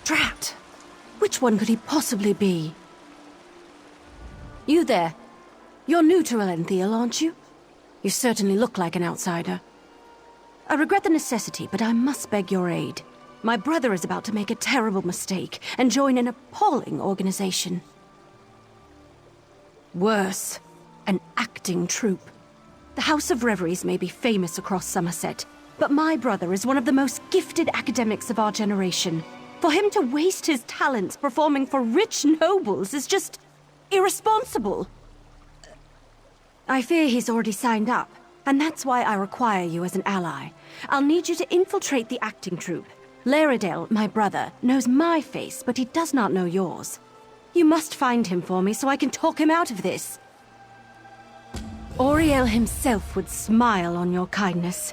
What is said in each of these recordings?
Drat! Which one could he possibly be? You there. You're new to Elenthiel, aren't you? You certainly look like an outsider. I regret the necessity, but I must beg your aid. My brother is about to make a terrible mistake and join an appalling organization. Worse, an acting troupe. The House of Reveries may be famous across Summerset, but my brother is one of the most gifted academics of our generation. For him to waste his talents performing for rich nobles is just irresponsible. I fear he's already signed up, and that's why I require you as an ally. I'll need you to infiltrate the acting troupe. Larydel, my brother, knows my face, but he does not know yours. You must find him for me so I can talk him out of this. Auriel himself would smile on your kindness.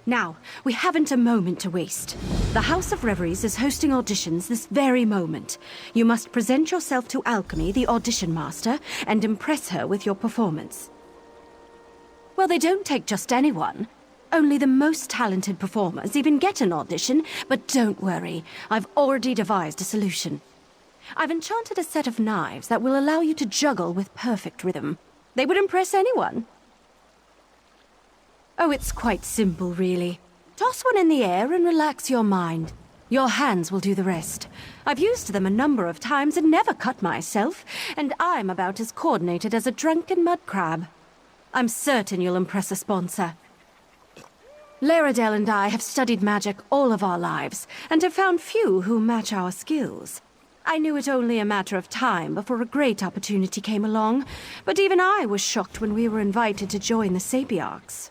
Now, we haven't a moment to waste. The House of Reveries is hosting auditions this very moment. You must present yourself to Alchemy, the audition master, and impress her with your performance. Well, they don't take just anyone. Only the most talented performers even get an audition, but don't worry, I've already devised a solution. I've enchanted a set of knives that will allow you to juggle with perfect rhythm. They would impress anyone. Oh, it's quite simple, really. Toss one in the air and relax your mind. Your hands will do the rest. I've used them a number of times and never cut myself, and I'm about as coordinated as a drunken mud crab. I'm certain you'll impress a sponsor. Larydel and I have studied magic all of our lives, and have found few who match our skills. I knew it only a matter of time before a great opportunity came along, but even I was shocked when we were invited to join the Sapiarchs.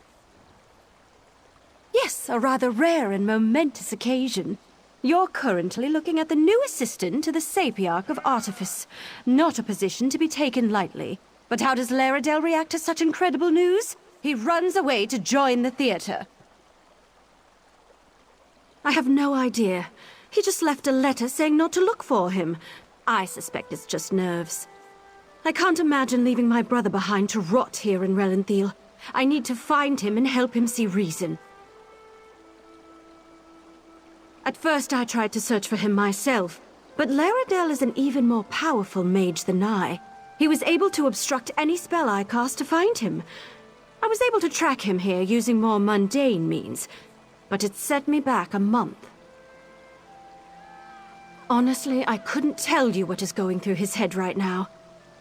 Yes, a rather rare and momentous occasion. You're currently looking at the new assistant to the Sapiarch of Artifice. Not a position to be taken lightly. But how does Larydel react to such incredible news? He runs away to join the theater. I have no idea. He just left a letter saying not to look for him. I suspect it's just nerves. I can't imagine leaving my brother behind to rot here in Elenthiel. I need to find him and help him see reason. At first I tried to search for him myself, but Larydel is an even more powerful mage than I. He was able to obstruct any spell I cast to find him. I was able to track him here using more mundane means, but it set me back a month. Honestly, I couldn't tell you what is going through his head right now.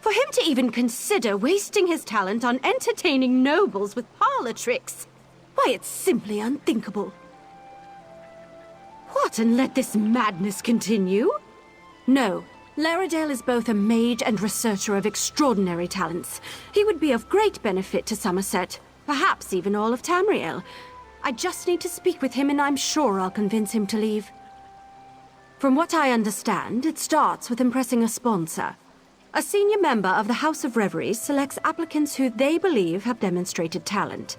For him to even consider wasting his talent on entertaining nobles with parlor tricks, why, it's simply unthinkable. What, and let this madness continue? No, Larydel is both a mage and researcher of extraordinary talents. He would be of great benefit to Summerset, perhaps even all of Tamriel. I just need to speak with him and I'm sure I'll convince him to leave. From what I understand, it starts with impressing a sponsor. A senior member of the House of Reveries selects applicants who they believe have demonstrated talent.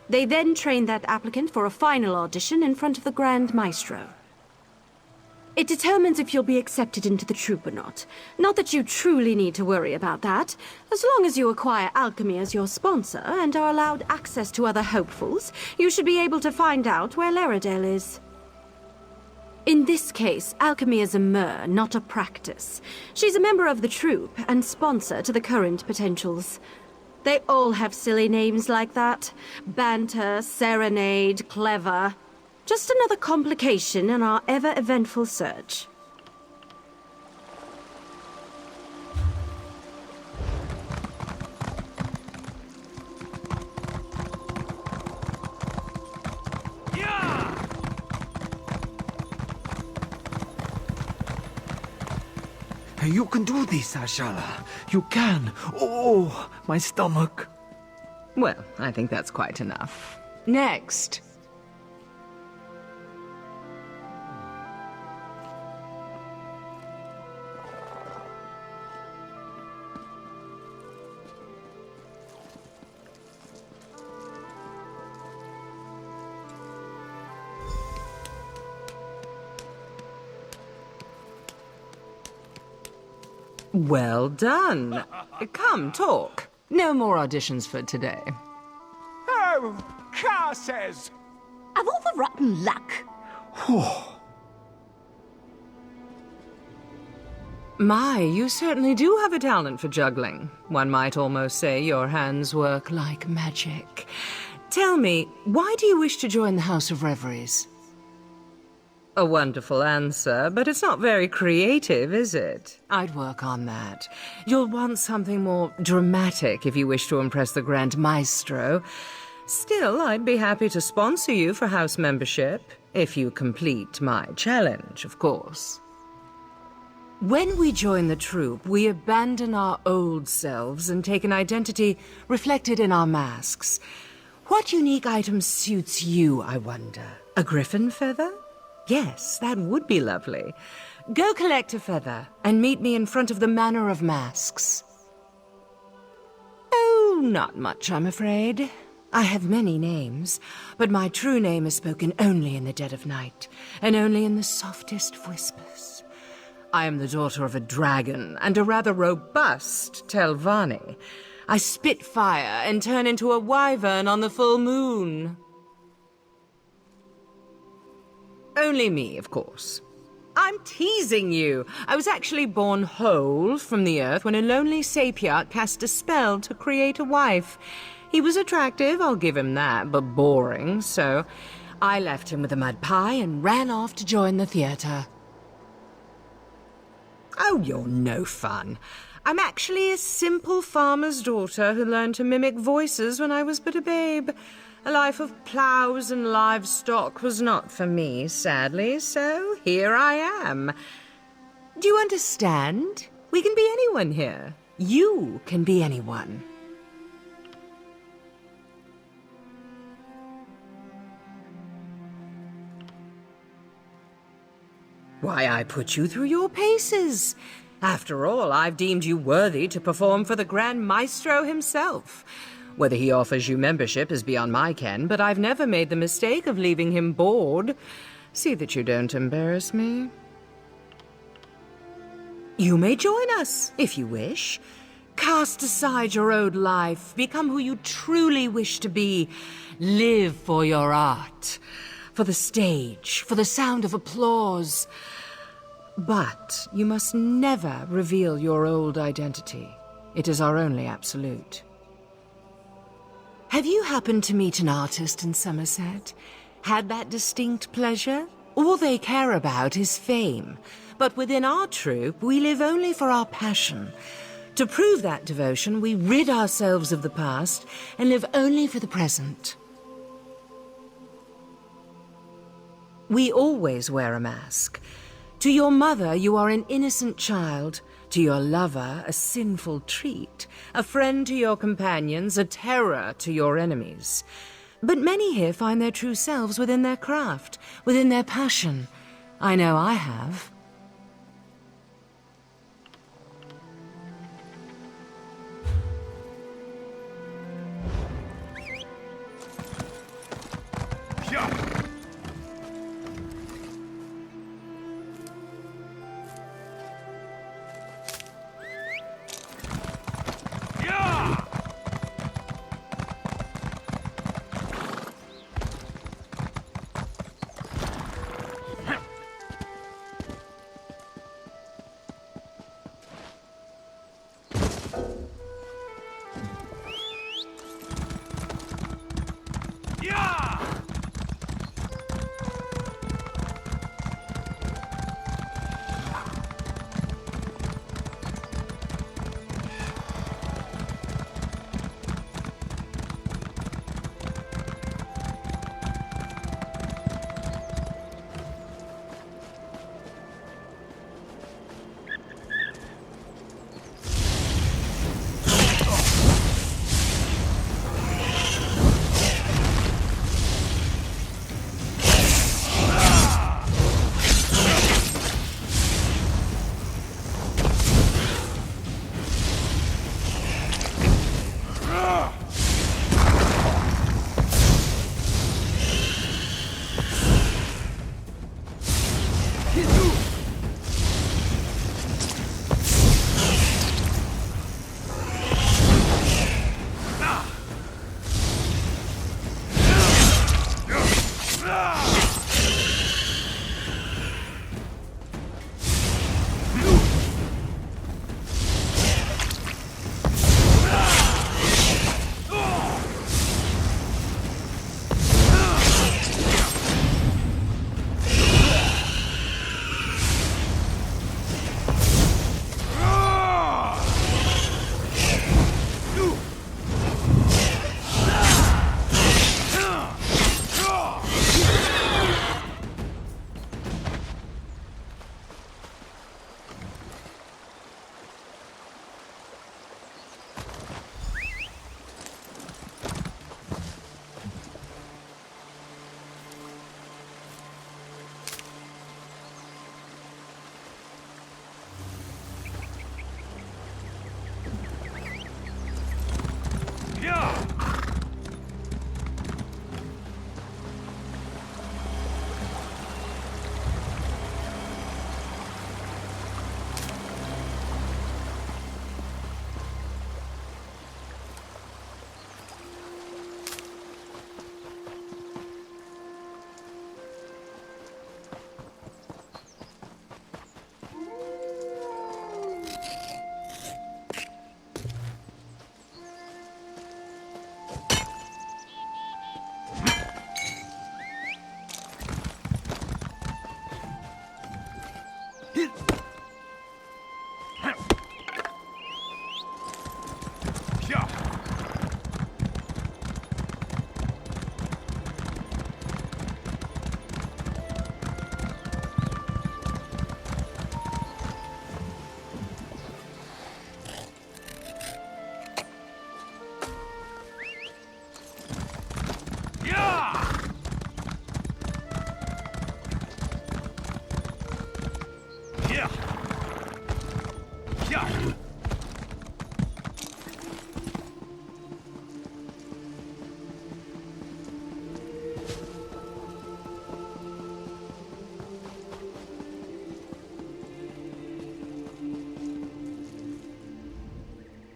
They then train that applicant for a final audition in front of the Grand Maestro. It determines if you'll be accepted into the troupe or not. Not that you truly need to worry about that. As long as you acquire Alchemy as your sponsor and are allowed access to other hopefuls, you should be able to find out where Larydel is. In this case, Alchemy is a mer, not a practice. She's a member of the troupe and sponsor to the current potentials. They all have silly names like that. Banter, serenade, clever. Just another complication in our ever-eventful search. You can do this, Ashala. You can. Oh, my stomach. Well, I think that's quite enough. Next. Well done. Come, talk. No more auditions for today. Oh, curses! Of all the rotten luck. My, you certainly do have a talent for juggling. One might almost say your hands work like magic. Tell me, why do you wish to join the House of Reveries? A wonderful answer, but it's not very creative, is it? I'd work on that. You'll want something more dramatic if you wish to impress the Grand Maestro. Still, I'd be happy to sponsor you for house membership, if you complete my challenge, of course. When we join the troupe, we abandon our old selves and take an identity reflected in our masks. What unique item suits you, I wonder? A griffin feather? Yes, that would be lovely. Go collect a feather and meet me in front of the Manor of Masques. Oh, not much, I'm afraid. I have many names, but my true name is spoken only in the dead of night, and only in the softest whispers. I am the daughter of a dragon and a rather robust Telvanni. I spit fire and turn into a wyvern on the full moon. Only me, of course. I'm teasing you. I was actually born whole from the earth when a lonely sapiart cast a spell to create a wife. He was attractive, I'll give him that, but boring, so I left him with a mud pie and ran off to join the theater. Oh, you're no fun. I'm actually a simple farmer's daughter who learned to mimic voices when I was but a babe. A life of ploughs and livestock was not for me, sadly, so here I am. Do you understand? We can be anyone here. You can be anyone. Why, I put you through your paces. After all, I've deemed you worthy to perform for the Grand Maestro himself. Whether he offers you membership is beyond my ken, but I've never made the mistake of leaving him bored. See that you don't embarrass me. You may join us, if you wish. Cast aside your old life, become who you truly wish to be. Live for your art, for the stage, for the sound of applause. But you must never reveal your old identity. It is our only absolute. Have you happened to meet an artist in Summerset? Had that distinct pleasure? All they care about is fame. But within our troupe, we live only for our passion. To prove that devotion, we rid ourselves of the past and live only for the present. We always wear a mask. To your mother, you are an innocent child. To your lover, a sinful treat. A friend to your companions, a terror to your enemies. But many here find their true selves within their craft, within their passion. I know I have.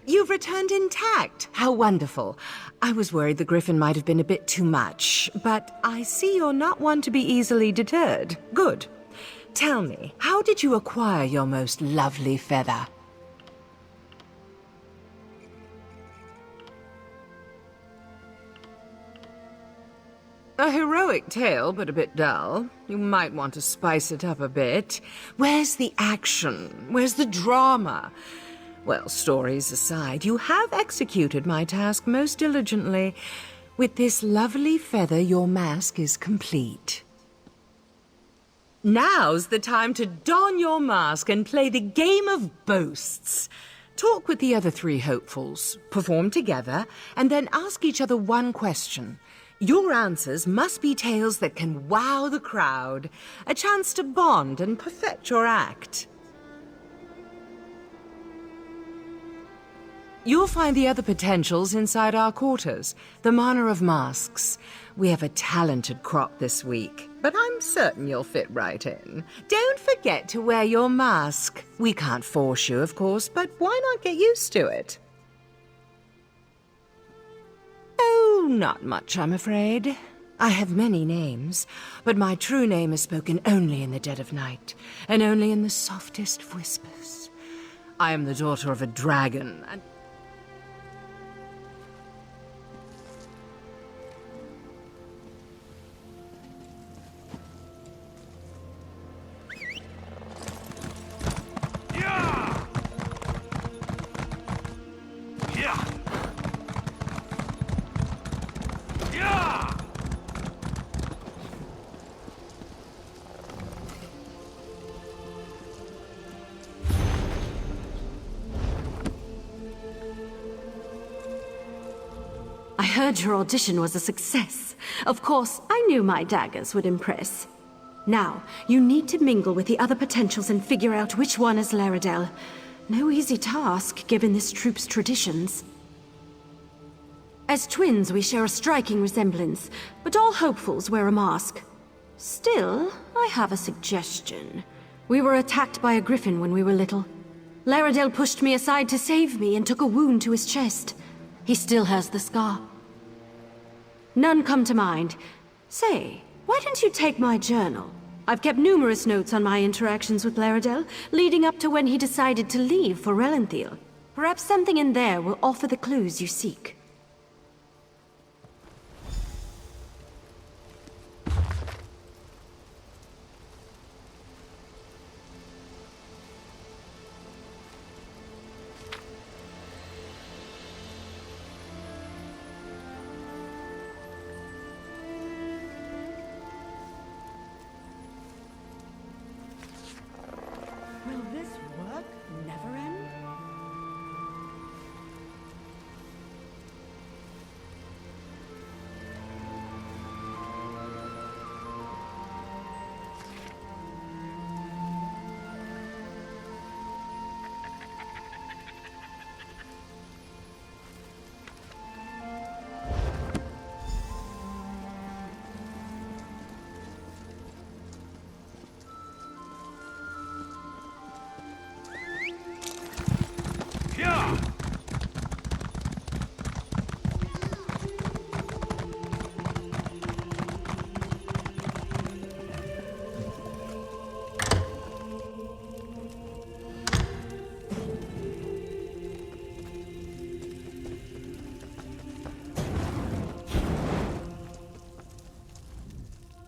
You've returned intact. How wonderful. I was worried the griffin might have been a bit too much, but I see you're not one to be easily deterred. Good. Tell me, how did you acquire your most lovely feather? A heroic tale, but a bit dull. You might want to spice it up a bit. Where's the action? Where's the drama? Well, stories aside, you have executed my task most diligently. With this lovely feather, your mask is complete. Now's the time to don your mask and play the game of boasts. Talk with the other three hopefuls, perform together, and then ask each other one question. Your answers must be tales that can wow the crowd, a chance to bond and perfect your act. You'll find the other potentials inside our quarters, the Manor of Masques. We have a talented crop this week, but I'm certain you'll fit right in. Don't forget to wear your mask. We can't force you, of course, but why not get used to it? Oh, not much, I'm afraid. I have many names, but my true name is spoken only in the dead of night, and only in the softest of whispers. I am the daughter of a dragon, and... I heard your audition was a success. Of course, I knew my daggers would impress. Now, you need to mingle with the other potentials and figure out which one is Larydel. No easy task, given this troupe's traditions. As twins, we share a striking resemblance, but all hopefuls wear a mask. Still, I have a suggestion. We were attacked by a griffin when we were little. Larydel pushed me aside to save me and took a wound to his chest. He still has the scar. None come to mind. Say, why don't you take my journal? I've kept numerous notes on my interactions with Larydel, leading up to when he decided to leave for Relenthil. Perhaps something in there will offer the clues you seek. Will this work never end?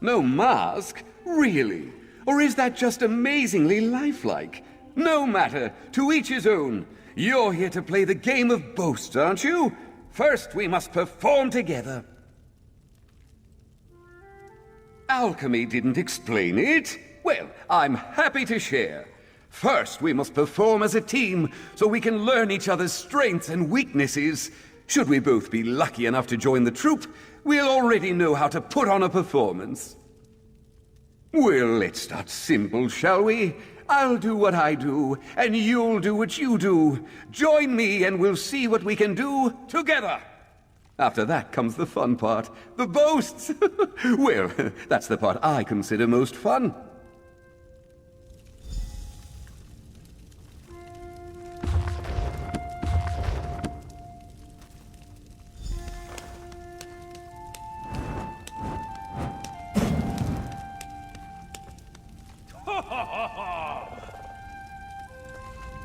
No mask? Really? Or is that just amazingly lifelike? No matter, to each his own. You're here to play the game of boasts, aren't you? First, we must perform together. Alchemy didn't explain it. Well, I'm happy to share. First, we must perform as a team, so we can learn each other's strengths and weaknesses. Should we both be lucky enough to join the troupe, we'll already know how to put on a performance. Well, let's start simple, shall we? I'll do what I do, and you'll do what you do. Join me and we'll see what we can do together. After that comes the fun part, the boasts. Well, that's the part I consider most fun.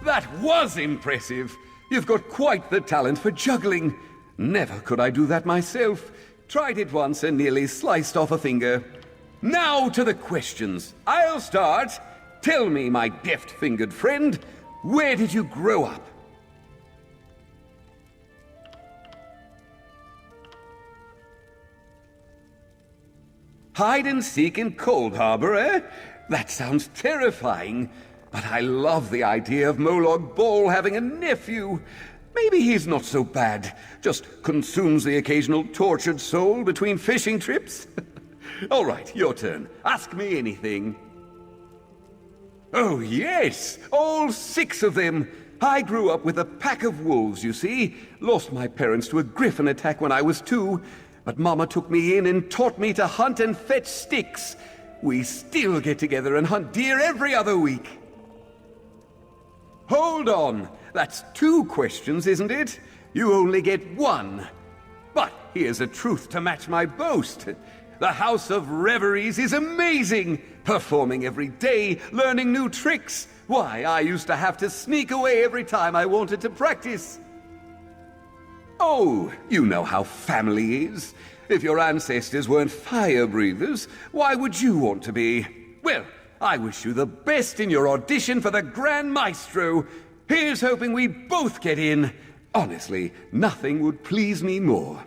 That was impressive. You've got quite the talent for juggling. Never could I do that myself. Tried it once and nearly sliced off a finger. Now to the questions. I'll start. Tell me, my deft-fingered friend, where did you grow up? Hide and seek in Cold Harbor, eh? That sounds terrifying. But I love the idea of Moloch Ball having a nephew. Maybe he's not so bad. Just consumes the occasional tortured soul between fishing trips. All right, your turn. Ask me anything. Oh, yes! All 6 of them! I grew up with a pack of wolves, you see. Lost my parents to a griffin attack when I was 2. But Mama took me in and taught me to hunt and fetch sticks. We still get together and hunt deer every other week. Hold on! That's 2 questions, isn't it? You only get 1. But here's a truth to match my boast. The House of Reveries is amazing! Performing every day, learning new tricks. Why, I used to have to sneak away every time I wanted to practice. Oh, you know how family is. If your ancestors weren't fire breathers, why would you want to be? Well, I wish you the best in your audition for the Grand Maestro. Here's hoping we both get in. Honestly, nothing would please me more.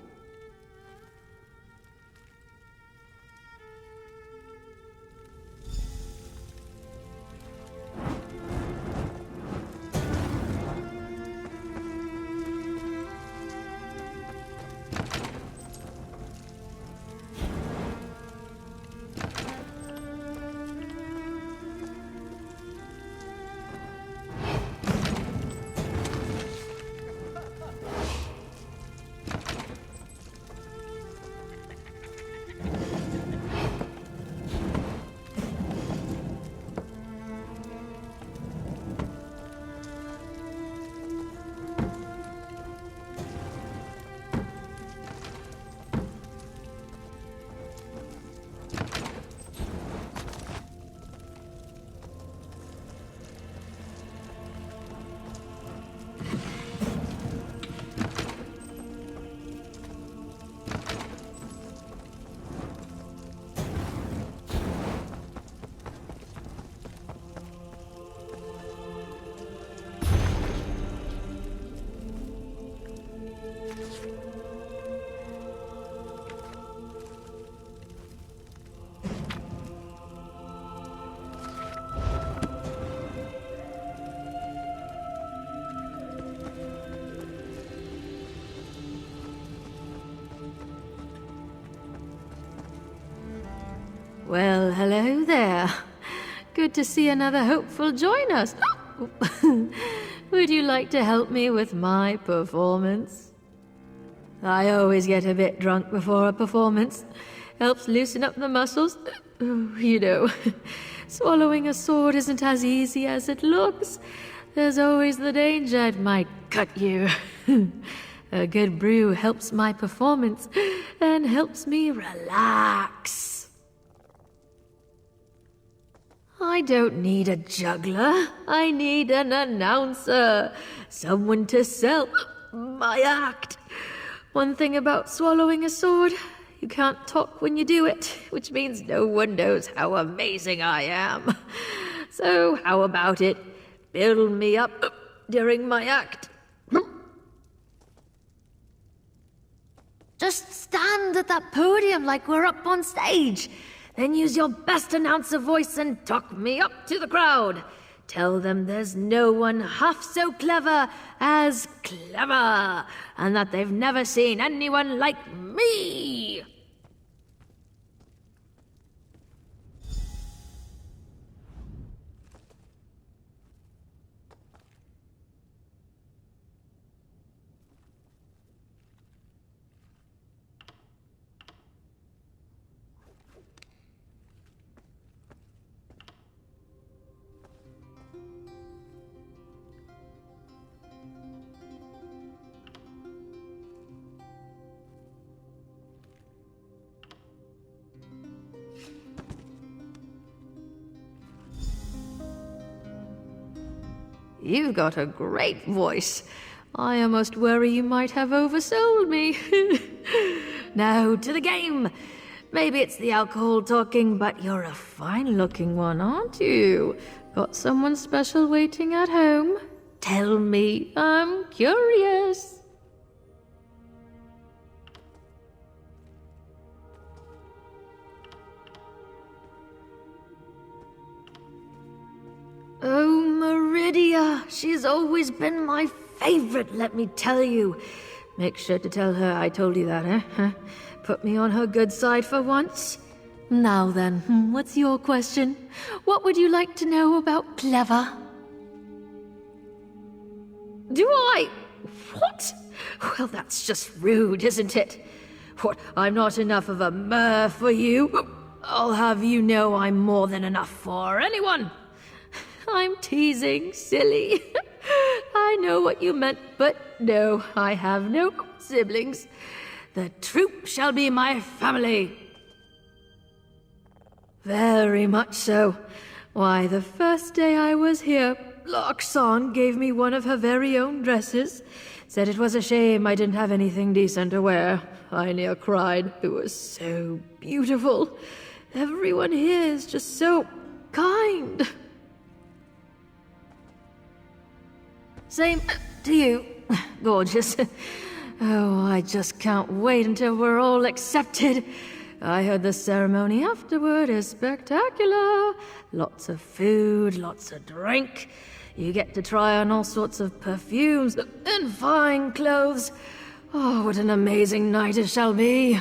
Well, hello there. Good to see another hopeful join us. Would you like to help me with my performance? I always get a bit drunk before a performance. Helps loosen up the muscles. You know, swallowing a sword isn't as easy as it looks. There's always the danger it might cut you. A good brew helps my performance and helps me relax. I don't need a juggler. I need an announcer. Someone to sell my act. One thing about swallowing a sword, you can't talk when you do it, which means no one knows how amazing I am. So how about it? Build me up during my act. Just stand at that podium like we're up on stage. Then use your best announcer voice and talk me up to the crowd. Tell them there's no one half so clever as clever, and that they've never seen anyone like me. You've got a great voice. I almost worry you might have oversold me. Now, to the game. Maybe it's the alcohol talking, but you're a fine-looking one, aren't you? Got someone special waiting at home? Tell me, I'm curious. Oh, Meridia, she's always been my favorite, let me tell you. Make sure to tell her I told you that, eh? Put me on her good side for once. Now then, what's your question? What would you like to know about Clever? Do I? What? Well, that's just rude, isn't it? What, I'm not enough of a mer for you? I'll have you know I'm more than enough for anyone. I'm teasing, silly. I know what you meant, but no, I have no siblings. The troop shall be my family. Very much so. Why, the first day I was here, Larkson gave me one of her very own dresses. Said it was a shame I didn't have anything decent to wear. I near cried. It was so beautiful. Everyone here is just so kind. Same to you, gorgeous. Oh, I just can't wait until we're all accepted. I heard the ceremony afterward is spectacular. Lots of food, lots of drink. You get to try on all sorts of perfumes and fine clothes. Oh, what an amazing night it shall be.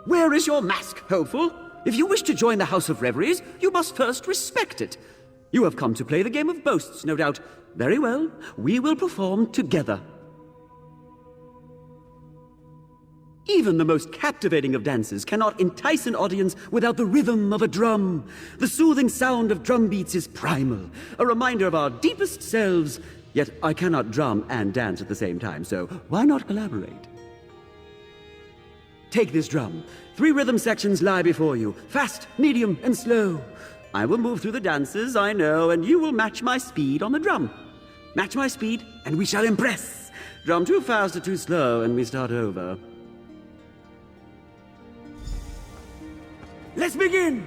Where is your mask, hopeful? If you wish to join the House of Reveries, you must first respect it. You have come to play the game of boasts, no doubt. Very well, we will perform together. Even the most captivating of dances cannot entice an audience without the rhythm of a drum. The soothing sound of drum beats is primal, a reminder of our deepest selves. Yet I cannot drum and dance at the same time, so why not collaborate? Take this drum. 3 rhythm sections lie before you, fast, medium, and slow. I will move through the dances, I know, and you will match my speed on the drum. Match my speed, and we shall impress. Drum too fast or too slow, and we start over. Let's begin!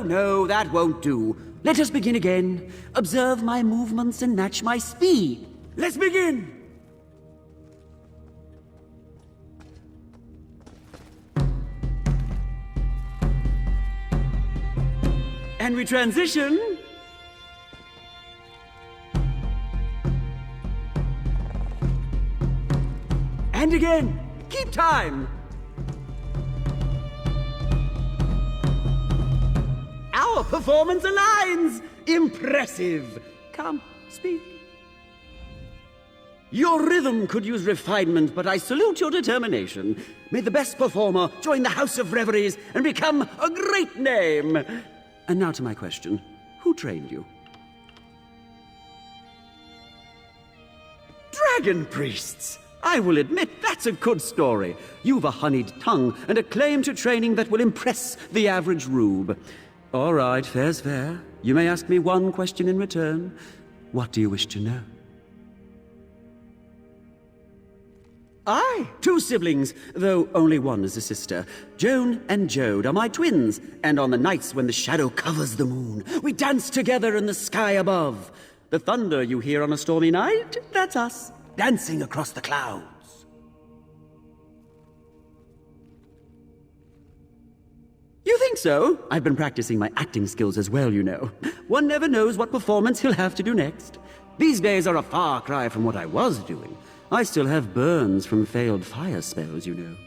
No, that won't do. Let us begin again. Observe my movements and match my speed. Let's begin! And we transition. And again. Keep time. Our performance aligns! Impressive! Come, speak. Your rhythm could use refinement, but I salute your determination. May the best performer join the House of Reveries and become a great name! And now to my question. Who trained you? Dragon priests! I will admit, that's a good story. You've a honeyed tongue and a claim to training that will impress the average rube. All right, fair's fair. You may ask me one question in return. What do you wish to know? Aye, 2 siblings, though only one is a sister. Joan and Jode are my twins, and on the nights when the shadow covers the moon, we dance together in the sky above. The thunder you hear on a stormy night, that's us, dancing across the clouds. You think so? I've been practicing my acting skills as well, you know. One never knows what performance he'll have to do next. These days are a far cry from what I was doing. I still have burns from failed fire spells, you know.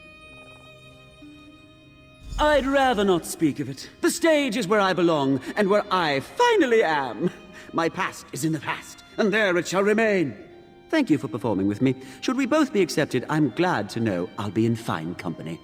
I'd rather not speak of it. The stage is where I belong, and where I finally am. My past is in the past, and there it shall remain. Thank you for performing with me. Should we both be accepted, I'm glad to know I'll be in fine company.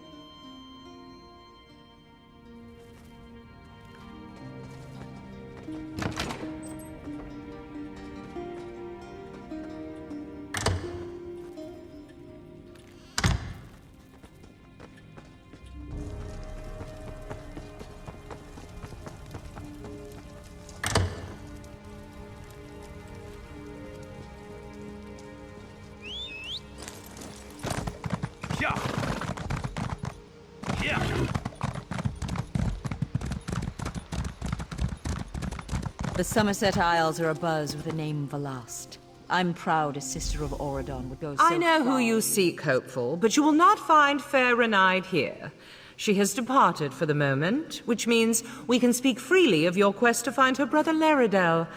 The Summerset Isles are abuzz with the name Velast. I'm proud a sister of Auradon would go so I know who far. you seek, Hopeful, but you will not find fair Rinyde here. She has departed for the moment, which means we can speak freely of your quest to find her brother Larydel.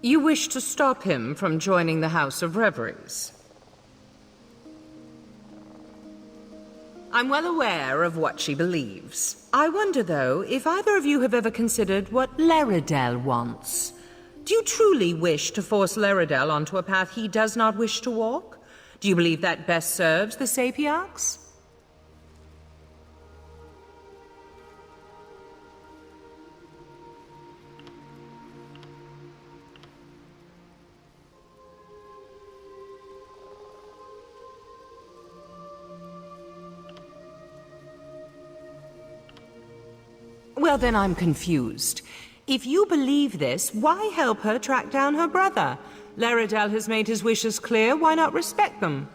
You wish to stop him from joining the House of Reveries. I'm well aware of what she believes. I wonder, though, if either of you have ever considered what Larydel wants. Do you truly wish to force Larydel onto a path he does not wish to walk? Do you believe that best serves the Sapiarchs? Well, then I'm confused. If you believe this, why help her track down her brother? Larydel has made his wishes clear, why not respect them?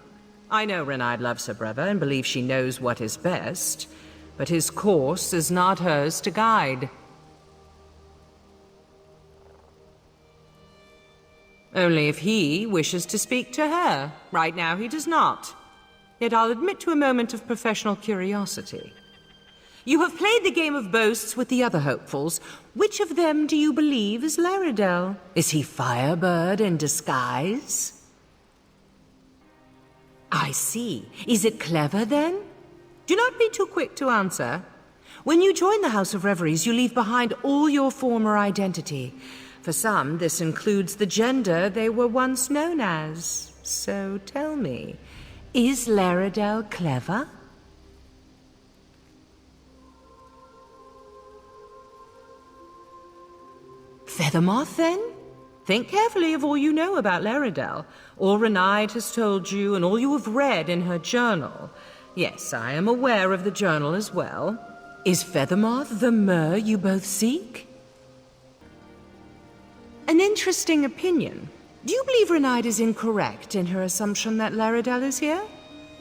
I know Rinyde loves her brother and believes she knows what is best, but his course is not hers to guide. Only if he wishes to speak to her. Right now he does not. Yet I'll admit to a moment of professional curiosity. You have played the game of boasts with the other hopefuls. Which of them do you believe is Larydel? Is he Firebird in disguise? I see. Is it clever, then? Do not be too quick to answer. When you join the House of Reveries, you leave behind all your former identity. For some, this includes the gender they were once known as. So tell me, is Larydel clever? Feathermoth, then? Think carefully of all you know about Larydel, all Rinyde has told you, and all you have read in her journal. Yes, I am aware of the journal as well. Is Feathermoth the Mer you both seek? An interesting opinion. Do you believe Rinyde is incorrect in her assumption that Larydel is here?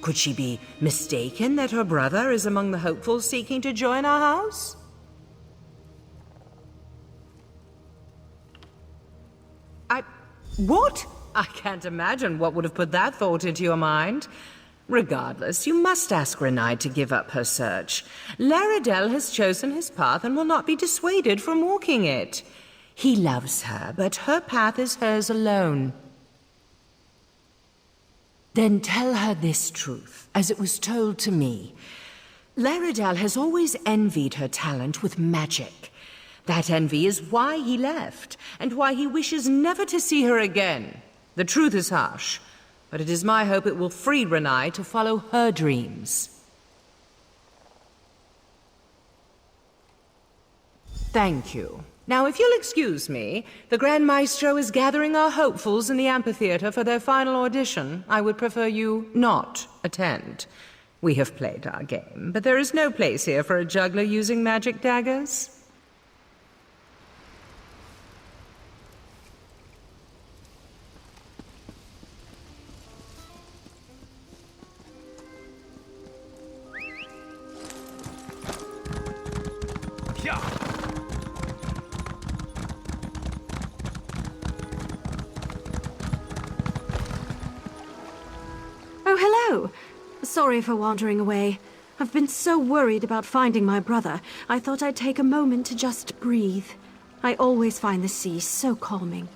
Could she be mistaken that her brother is among the hopefuls seeking to join our house? What? I can't imagine what would have put that thought into your mind. Regardless, you must ask Rinyde to give up her search. Larydel has chosen his path and will not be dissuaded from walking it. He loves her, but her path is hers alone. Then tell her this truth, as it was told to me. Larydel has always envied her talent with magic. That envy is why he left, and why he wishes never to see her again. The truth is harsh, but it is my hope it will free Rinyde to follow her dreams. Thank you. Now, if you'll excuse me, the Grand Maestro is gathering our hopefuls in the amphitheater for their final audition. I would prefer you not attend. We have played our game, but there is no place here for a juggler using magic daggers. Oh, hello. Sorry for wandering away. I've been so worried about finding my brother, I thought I'd take a moment to just breathe. I always find the sea so calming.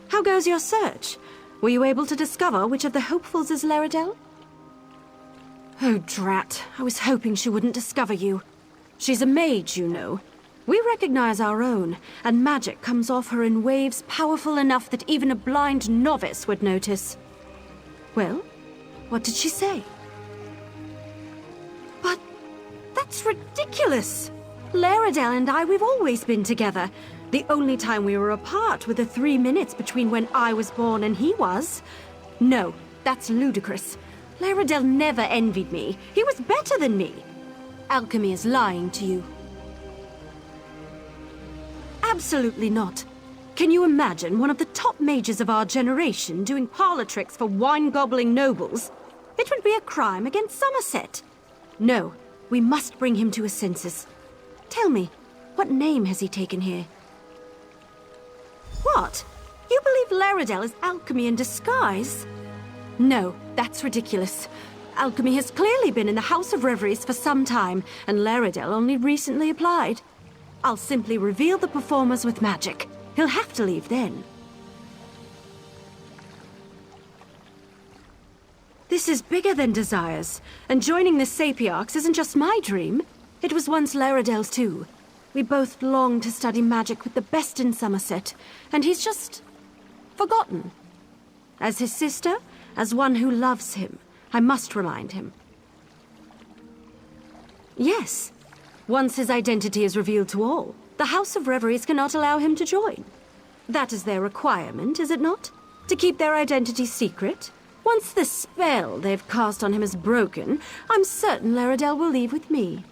How goes your search? Were you able to discover which of the hopefuls is Larydel? Oh, drat. I was hoping she wouldn't discover you. She's a mage, you know. We recognize our own, and magic comes off her in waves powerful enough that even a blind novice would notice. Well, what did she say? But that's ridiculous! Larydel and I, we've always been together. The only time we were apart were the 3 minutes between when I was born and he was. No, that's ludicrous. Larydel never envied me. He was better than me. Alchemy is lying to you. Absolutely not. Can you imagine one of the top mages of our generation doing parlor tricks for wine-gobbling nobles? It would be a crime against Summerset. No, we must bring him to his senses. Tell me, what name has he taken here? What? You believe Larydel is alchemy in disguise? No, that's ridiculous. Alchemy has clearly been in the House of Reveries for some time, and Larydel only recently applied. I'll simply reveal the performers with magic. He'll have to leave then. This is bigger than desires, and joining the Sapiarchs isn't just my dream. It was once Larydel's too. We both long to study magic with the best in Summerset, and he's just forgotten. As his sister, as one who loves him, I must remind him. Yes. Once his identity is revealed to all, the House of Reveries cannot allow him to join. That is their requirement, is it not? To keep their identity secret? Once the spell they've cast on him is broken, I'm certain Larydel will leave with me.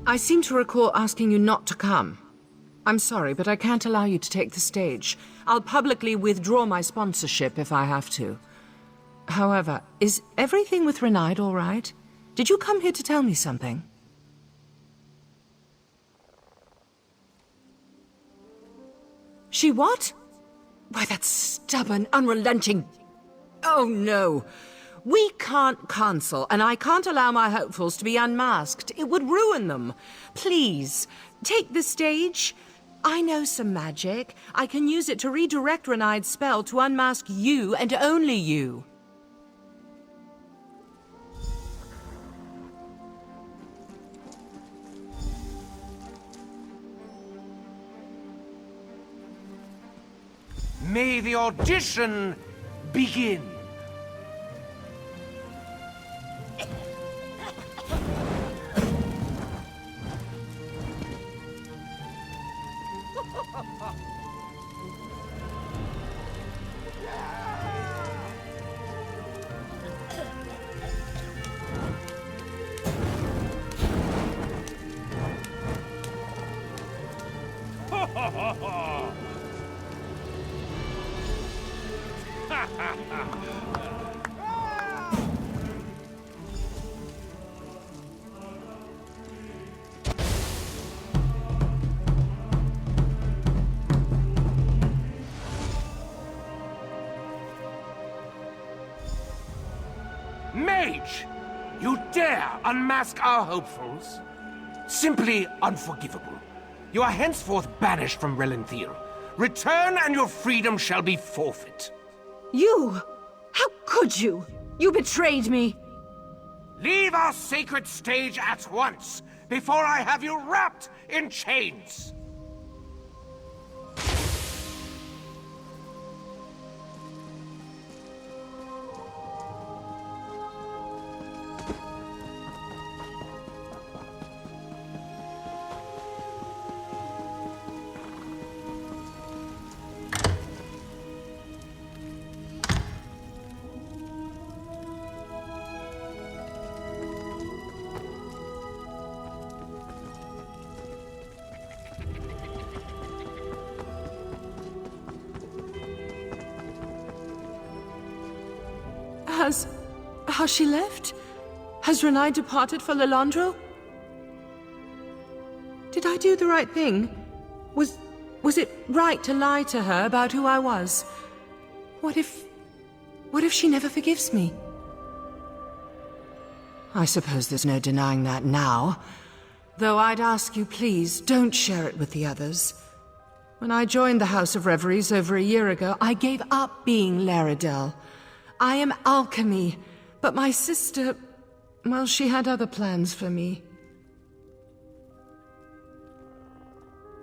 I seem to recall asking you not to come. I'm sorry, but I can't allow you to take the stage. I'll publicly withdraw my sponsorship if I have to. However, is everything with Rinyde all right? Did you come here to tell me something? She what? Why, that stubborn, unrelenting... Oh, no. We can't cancel, and I can't allow my hopefuls to be unmasked. It would ruin them. Please, take the stage. I know some magic. I can use it to redirect Rinyde's spell to unmask you and only you. May the audition begin. Mage! You dare unmask our hopefuls? Simply unforgivable. You are henceforth banished from Relenthil. Return and your freedom shall be forfeit. You! How could you? You betrayed me! Leave our sacred stage at once, before I have you wrapped in chains! Has she left? Has Rinyde departed for Larydel? Did I do the right thing? Was it right to lie to her about who I was? What if she never forgives me? I suppose there's no denying that now. Though I'd ask you, please, don't share it with the others. When I joined the House of Reveries over a year ago, I gave up being Larydel. I am alchemy, but my sister, well, she had other plans for me.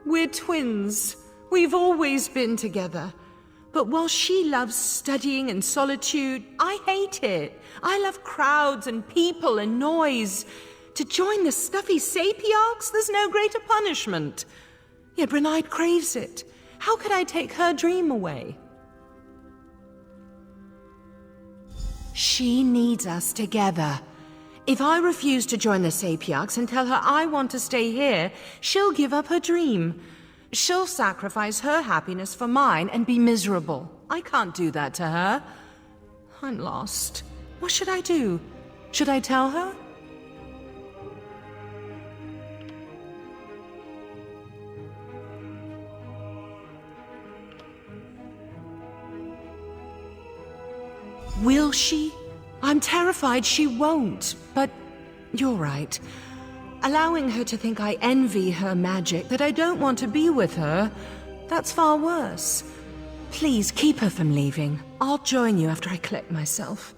We're twins. We've always been together. But while she loves studying and solitude, I hate it. I love crowds and people and noise. To join the stuffy sapiarchs, there's no greater punishment. Yet Rinyde craves it. How could I take her dream away? She needs us together. If I refuse to join the sapiarchs and tell her I want to stay here, she'll give up her dream. She'll sacrifice her happiness for mine and be miserable. I can't do that to her. I'm lost. What should I do? Should I tell her? Will she? I'm terrified she won't, but you're right. Allowing her to think I envy her magic, that I don't want to be with her, that's far worse. Please keep her from leaving. I'll join you after I collect myself.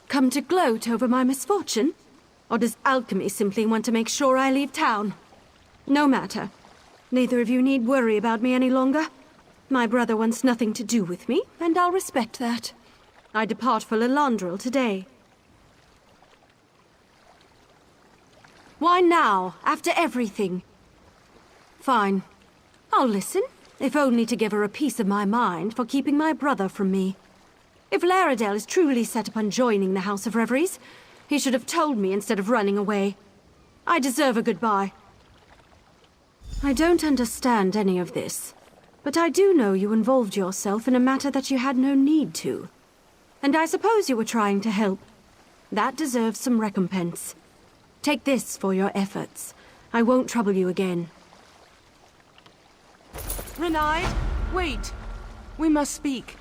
Come to gloat over my misfortune? Or does alchemy simply want to make sure I leave town? No matter. Neither of you need worry about me any longer. My brother wants nothing to do with me, and I'll respect that. I depart for Larydel today. Why now, after everything? Fine. I'll listen, if only to give her a piece of my mind for keeping my brother from me. If Larydel is truly set upon joining the House of Reveries, he should have told me instead of running away. I deserve a goodbye. I don't understand any of this, but I do know you involved yourself in a matter that you had no need to. And I suppose you were trying to help. That deserves some recompense. Take this for your efforts. I won't trouble you again. Rinyde, wait. We must speak.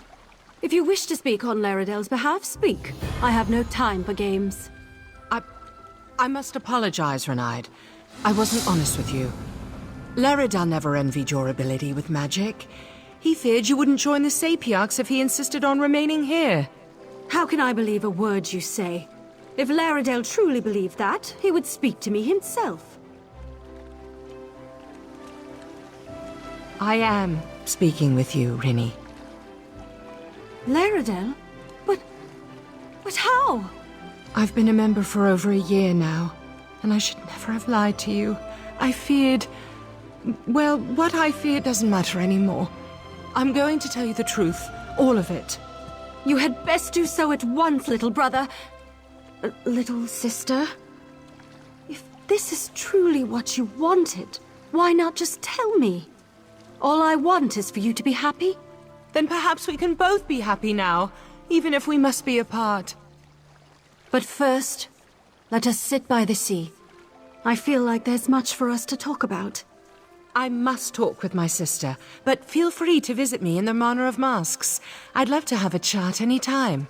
If you wish to speak on Larydel's behalf, speak. I have no time for games. I must apologize, Rinyde. I wasn't honest with you. Larydel never envied your ability with magic. He feared you wouldn't join the sapiarchs if he insisted on remaining here. How can I believe a word you say? If Larydel truly believed that, he would speak to me himself. I am speaking with you, Rinyde. Larydel? But how? I've been a member for over a year now, and I should never have lied to you. I feared... Well, what I feared doesn't matter anymore. I'm going to tell you the truth, all of it. You had best do so at once, little brother. Little sister? If this is truly what you wanted, why not just tell me? All I want is for you to be happy. Then perhaps we can both be happy now, even if we must be apart. But first, let us sit by the sea. I feel like there's much for us to talk about. I must talk with my sister, but feel free to visit me in the Manor of Masques. I'd love to have a chat any time.